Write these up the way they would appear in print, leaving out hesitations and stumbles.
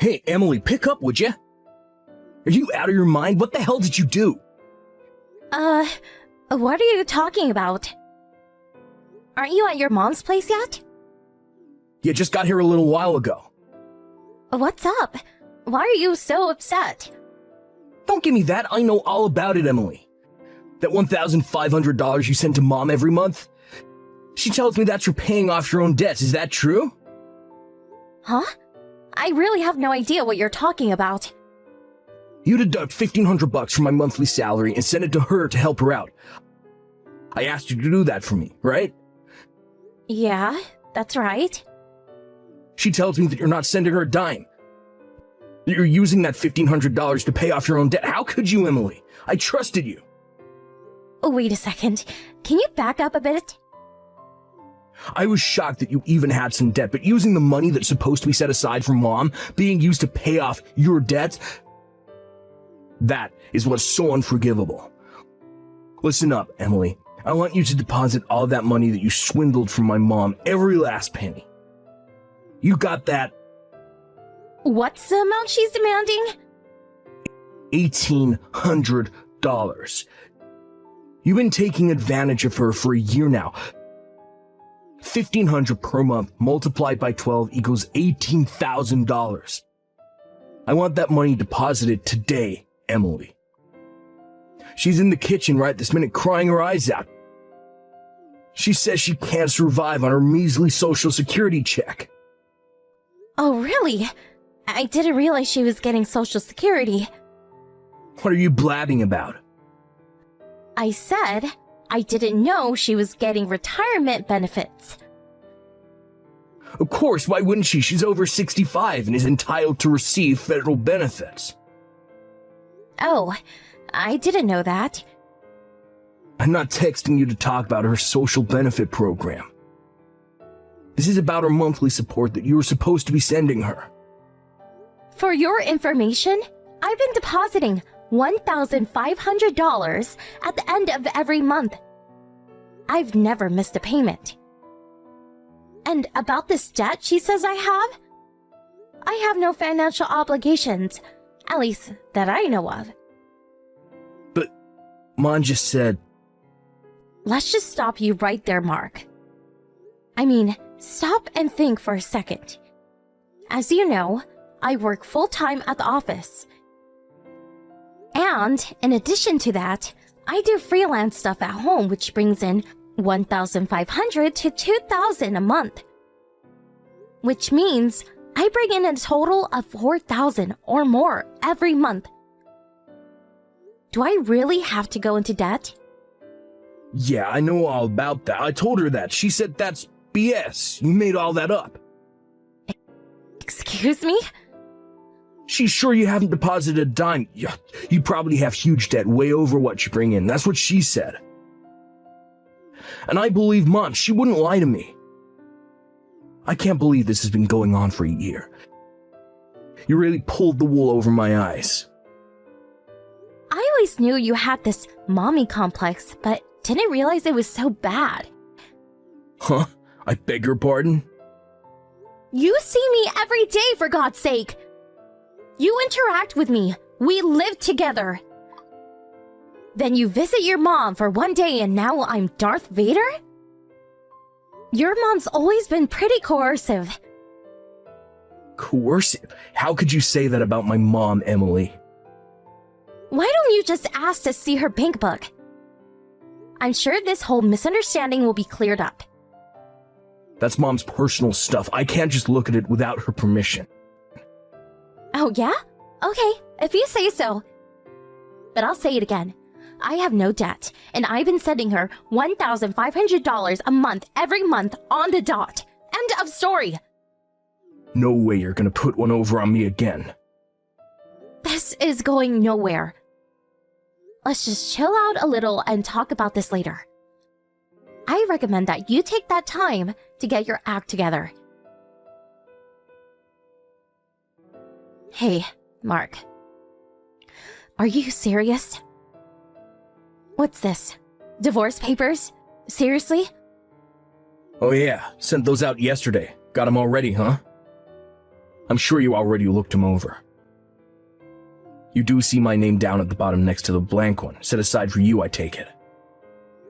Hey, Emily, pick up, would ya? Are you out of your mind? What the hell did you do? What are you talking about? Aren't you at your mom's place yet? You just got here a little while ago. What's up? Why are you so upset? Don't give me that. I know all about it, Emily. That $1,500 you send to Mom every month? She tells me that you're paying off your own debts. Is that true? Huh? I really have no idea what you're talking about. You deduct $1,500 from my monthly salary and send it to her to help her out. I asked you to do that for me, right? Yeah, that's right. She tells me that you're not sending her a dime. You're using that $1,500 to pay off your own debt. How could you, Emily? I trusted you. Wait a second. Can you back up a bit? I was shocked that you even had some debt, but using the money that's supposed to be set aside for Mom being used to pay off your debts, that is what's so unforgivable. Listen up, Emily. I want you to deposit all that money that you swindled from my mom, every last penny. You got that? What's the amount she's demanding? $1,800. You've been taking advantage of her for a year now. $1,500 per month multiplied by 12 equals $18,000. I want that money deposited today, Emily. She's in the kitchen right this minute crying her eyes out. She says she can't survive on her measly Social Security check. Oh, really? I didn't realize she was getting Social Security. What are you blabbing about? I said I didn't know she was getting retirement benefits. Of course, why wouldn't she? She's over 65 and is entitled to receive federal benefits. Oh, I didn't know that. I'm not texting you to talk about her social benefit program. This is about her monthly support that you were supposed to be sending her. For your information, I've been depositing $1,500 at the end of every month. I've never missed a payment. And about this debt she says I have no financial obligations, at least that I know of. But Mom just said... Let's just stop you right there, Mark. I mean, stop and think for a second. As you know, I work full-time at the office. And in addition to that, I do freelance stuff at home, which brings in $1,500 to $2,000 a month. Which means I bring in a total of $4,000 or more every month. Do I really have to go into debt? Yeah, I know all about that. I told her that. She said that's BS. You made all that up. Excuse me? She's sure you haven't deposited a dime. You probably have huge debt way over what you bring in. That's what she said. And I believe Mom. She wouldn't lie to me. I can't believe this has been going on for a year. You really pulled the wool over my eyes. I always knew you had this mommy complex, but didn't realize it was so bad. Huh? I beg your pardon? You see me every day, for God's sake! You interact with me. We live together. Then you visit your mom for one day and now I'm Darth Vader? Your mom's always been pretty coercive. Coercive? How could you say that about my mom, Emily? Why don't you just ask to see her bank book? I'm sure this whole misunderstanding will be cleared up. That's Mom's personal stuff. I can't just look at it without her permission. Oh, yeah? Okay, if you say so. But I'll say it again. I have no debt, and I've been sending her $1,500 a month every month on the dot. End of story. No way you're gonna put one over on me again. This is going nowhere. Let's just chill out a little and talk about this later. I recommend that you take that time to get your act together. Hey, Mark. Are you serious? What's this? Divorce papers? Seriously? Oh yeah, sent those out yesterday. Got them all ready, huh? I'm sure you already looked him over. You do see my name down at the bottom next to the blank one, set aside for you, I take it.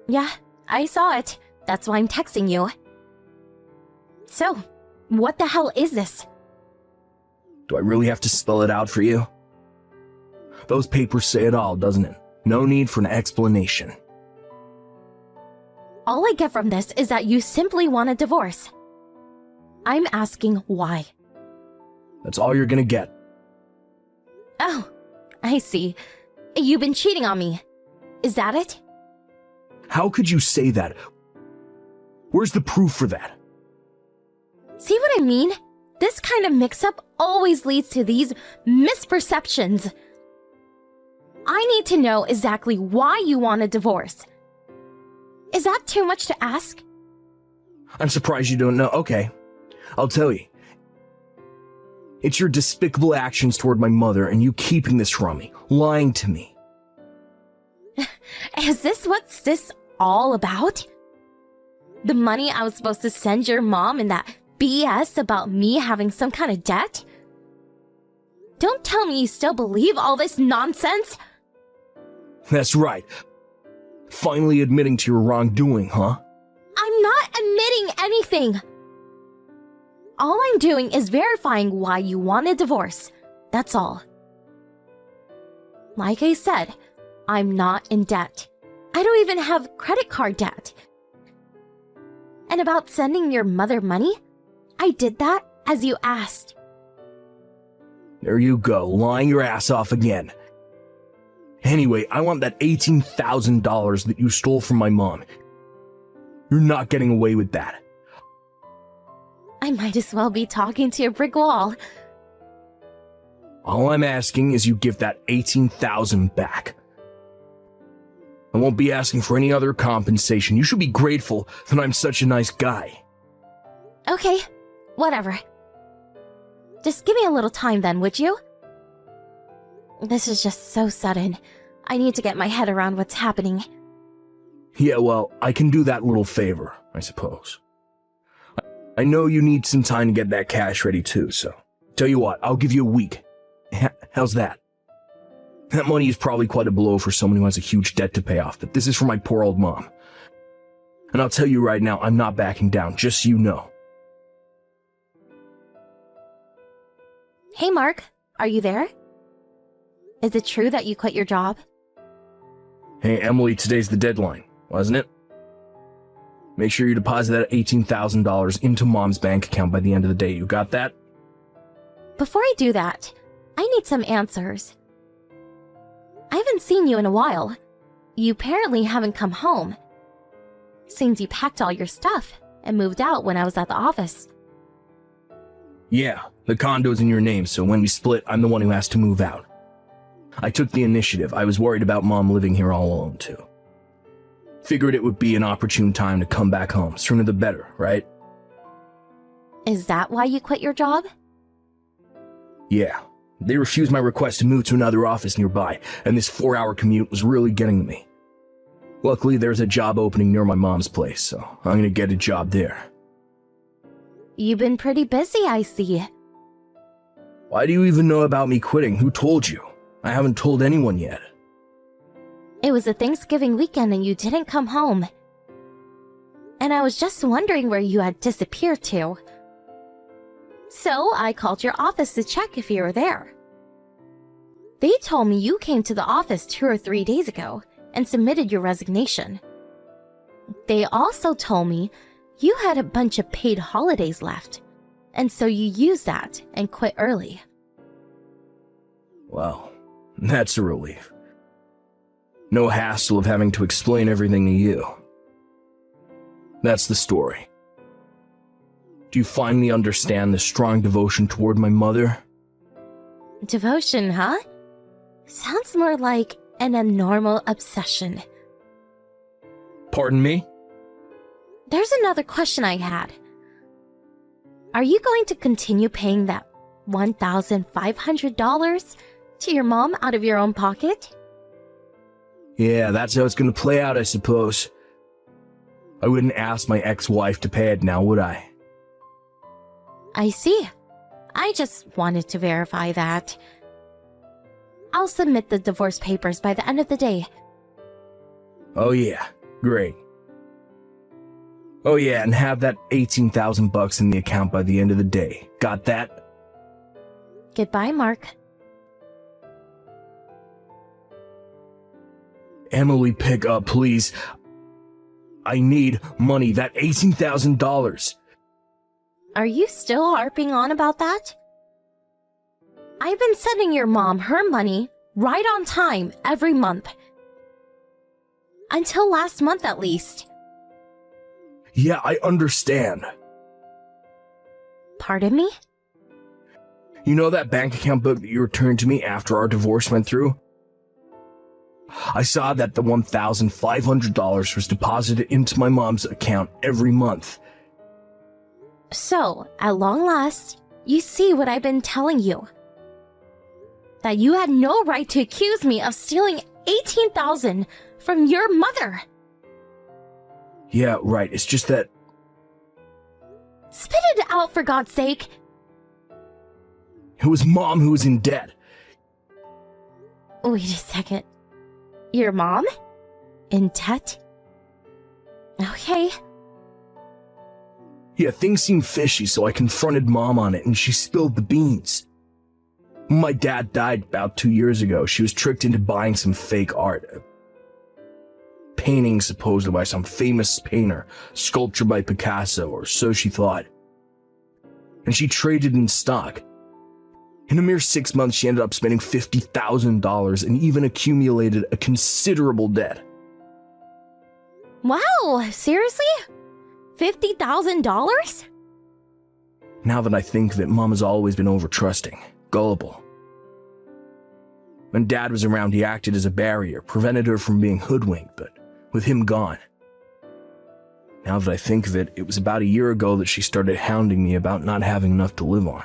Yeah, I saw it. That's why I'm texting you. So, what the hell is this? Do I really have to spell it out for you? Those papers say it all, doesn't it? No need for an explanation. All I get from this is that you simply want a divorce. I'm asking why. That's all you're gonna get. Oh, I see. You've been cheating on me. Is that it? How could you say that? Where's the proof for that? See what I mean? This kind of mix-up always leads to these misperceptions. I need to know exactly why you want a divorce. Is that too much to ask? I'm surprised you don't know. Okay, I'll tell you. It's your despicable actions toward my mother and you keeping this from me, lying to me. Is this what's this all about? The money I was supposed to send your mom and that BS about me having some kind of debt? Don't tell me you still believe all this nonsense. That's right. Finally admitting to your wrongdoing, huh? I'm not admitting anything. All I'm doing is verifying why you want a divorce. That's all. Like I said, I'm not in debt. I don't even have credit card debt. And about sending your mother money, I did that as you asked. There you go, lying your ass off again. Anyway, I want that $18,000 that you stole from my mom. You're not getting away with that. I might as well be talking to a brick wall. All I'm asking is you give that $18,000 back. I won't be asking for any other compensation. You should be grateful that I'm such a nice guy. Okay, whatever. Just give me a little time then, would you? This is just so sudden. I need to get my head around what's happening. Yeah, well, I can do that little favor, I suppose. I know you need some time to get that cash ready too, so tell you what, I'll give you a week. How's that? That money is probably quite a blow for someone who has a huge debt to pay off, but this is for my poor old mom. And I'll tell you right now, I'm not backing down, just so you know. Hey Mark, are you there? Is it true that you quit your job? Hey Emily, today's the deadline, wasn't it? Make sure you deposit that $18,000 into Mom's bank account by the end of the day. You got that? Before I do that, I need some answers. I haven't seen you in a while. You apparently haven't come home. Seems you packed all your stuff and moved out when I was at the office. Yeah, the condo's in your name, so when we split, I'm the one who has to move out. I took the initiative. I was worried about Mom living here all alone, too. Figured it would be an opportune time to come back home. Sooner the better, right? Is that why you quit your job? Yeah. They refused my request to move to another office nearby, and this 4-hour commute was really getting to me. Luckily, there's a job opening near my mom's place, so I'm gonna get a job there. You've been pretty busy, I see. Why do you even know about me quitting? Who told you? I haven't told anyone yet. It was a Thanksgiving weekend and you didn't come home. And I was just wondering where you had disappeared to. So I called your office to check if you were there. They told me you came to the office 2 or 3 days ago and submitted your resignation. They also told me you had a bunch of paid holidays left, and so you used that and quit early. Well, that's a relief. No hassle of having to explain everything to you. That's the story. Do you finally understand the strong devotion toward my mother? Devotion, huh? Sounds more like an abnormal obsession. Pardon me? There's another question I had. Are you going to continue paying that $1,500 to your mom out of your own pocket? Yeah, that's how it's gonna play out, I suppose. I wouldn't ask my ex-wife to pay it now, would I? I see. I just wanted to verify that. I'll submit the divorce papers by the end of the day. Oh yeah, great. Oh yeah, and have that $18,000 in the account by the end of the day. Got that? Goodbye, Mark. Emily, pick up, please. I need money, that $18,000. Are you still harping on about that? I've been sending your mom her money right on time every month. Until last month at least. Yeah, I understand. Pardon me? You know that bank account book that you returned to me after our divorce went through? I saw that the $1,500 was deposited into my mom's account every month. So, at long last, you see what I've been telling you. That you had no right to accuse me of stealing $18,000 from your mother. Yeah, right, it's just that... Spit it out, for God's sake. It was Mom who was in debt. Wait a second. Your mom? In debt? Okay. Yeah, things seemed fishy, so I confronted Mom on it and she spilled the beans. When my dad died about 2 years ago, she was tricked into buying some fake art. A painting supposedly by some famous painter, sculpture by Picasso, or so she thought. And she traded in stock. In a mere 6 months, she ended up spending $50,000 and even accumulated a considerable debt. Wow, seriously? $50,000? Now that I think of it, Mom has always been over-trusting, gullible. When Dad was around, he acted as a barrier, prevented her from being hoodwinked, but with him gone. Now that I think of it, it was about a year ago that she started hounding me about not having enough to live on.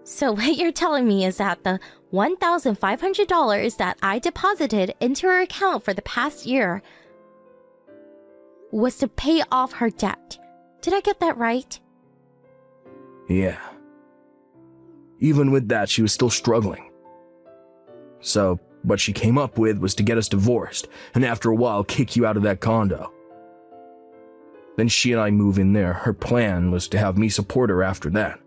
So what you're telling me is that the $1,500 that I deposited into her account for the past year was to pay off her debt. Did I get that right? Yeah. Even with that, she was still struggling. So, what she came up with was to get us divorced, and after a while kick you out of that condo. Then she and I move in there. Her plan was to have me support her after that.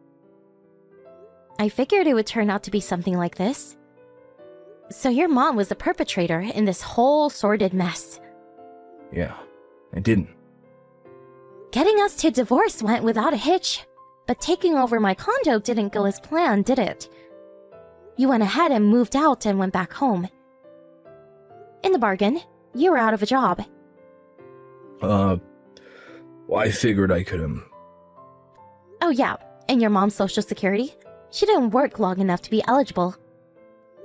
I figured it would turn out to be something like this. So your mom was the perpetrator in this whole sordid mess. Yeah, I didn't. Getting us to divorce went without a hitch, but taking over my condo didn't go as planned, did it? You went ahead and moved out and went back home. In the bargain, you were out of a job. Well, I figured I could, Oh yeah, and your mom's social security? She didn't work long enough to be eligible.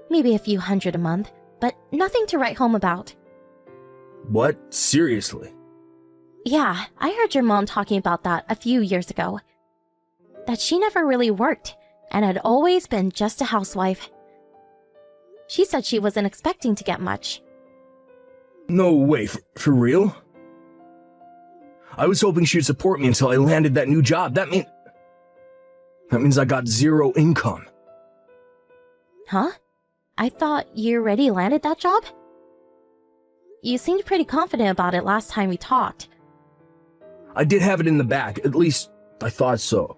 Maybe a few hundred a month, but nothing to write home about. What? Seriously? Yeah, I heard your mom talking about that a few years ago. That she never really worked and had always been just a housewife. She said she wasn't expecting to get much. No way, for real? I was hoping she'd support me until I landed that new job. That means I got zero income. Huh? I thought you already landed that job? You seemed pretty confident about it last time we talked. I did have it in the back, at least I thought so.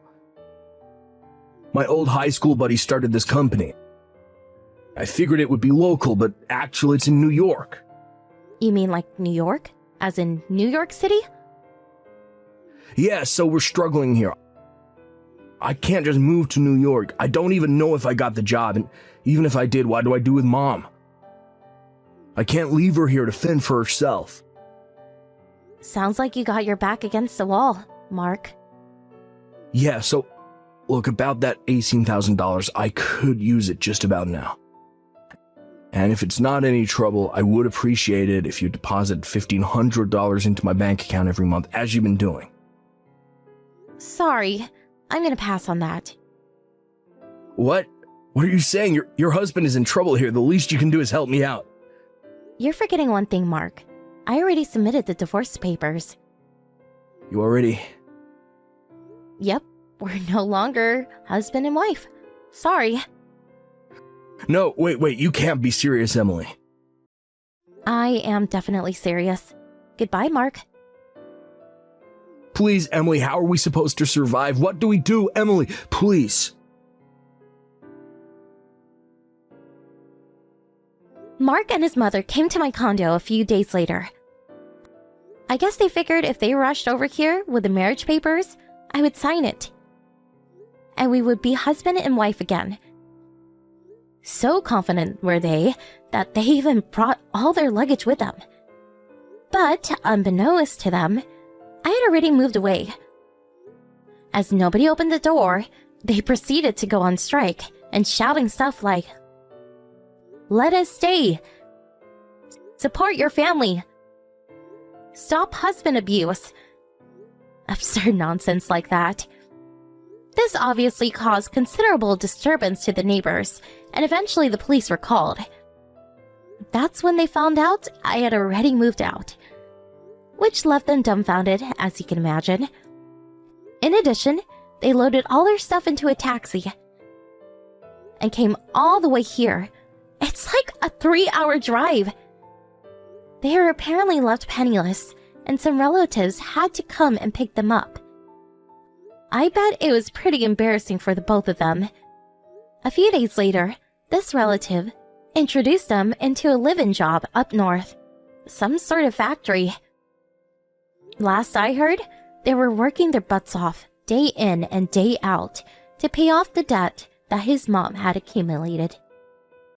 My old high school buddy started this company. I figured it would be local, but actually it's in New York. You mean like New York? As in New York City? Yeah, so we're struggling here. I can't just move to New York. I don't even know if I got the job, and even if I did, what do I do with Mom? I can't leave her here to fend for herself. Sounds like you got your back against the wall, Mark. Yeah, so, look, about that $18,000, I could use it just about now. And if it's not any trouble, I would appreciate it if you deposit $1,500 into my bank account every month, as you've been doing. Sorry, I'm gonna pass on that. What? What are you saying? Your husband is in trouble here. The least you can do is help me out. You're forgetting one thing, Mark. I already submitted the divorce papers. You already... Yep, we're no longer husband and wife. Sorry. No, wait, you can't be serious, Emily. I am definitely serious. Goodbye, Mark. Please, Emily, how are we supposed to survive? What do we do, Emily? Please. Mark and his mother came to my condo a few days later. I guess they figured if they rushed over here with the marriage papers, I would sign it. And we would be husband and wife again. So confident were they that they even brought all their luggage with them. But, unbeknownst to them, I had already moved away. As nobody opened the door, they proceeded to go on strike and shouting stuff like, "Let us stay! Support your family! Stop husband abuse!" Absurd nonsense like that. This obviously caused considerable disturbance to the neighbors, and eventually the police were called. That's when they found out I had already moved out, which left them dumbfounded, as you can imagine. In addition, they loaded all their stuff into a taxi and came all the way here. It's like a 3-hour drive. They were apparently left penniless, and some relatives had to come and pick them up. I bet it was pretty embarrassing for the both of them. A few days later, this relative introduced them into a live-in job up north, some sort of factory. Last I heard, they were working their butts off, day in and day out, to pay off the debt that his mom had accumulated.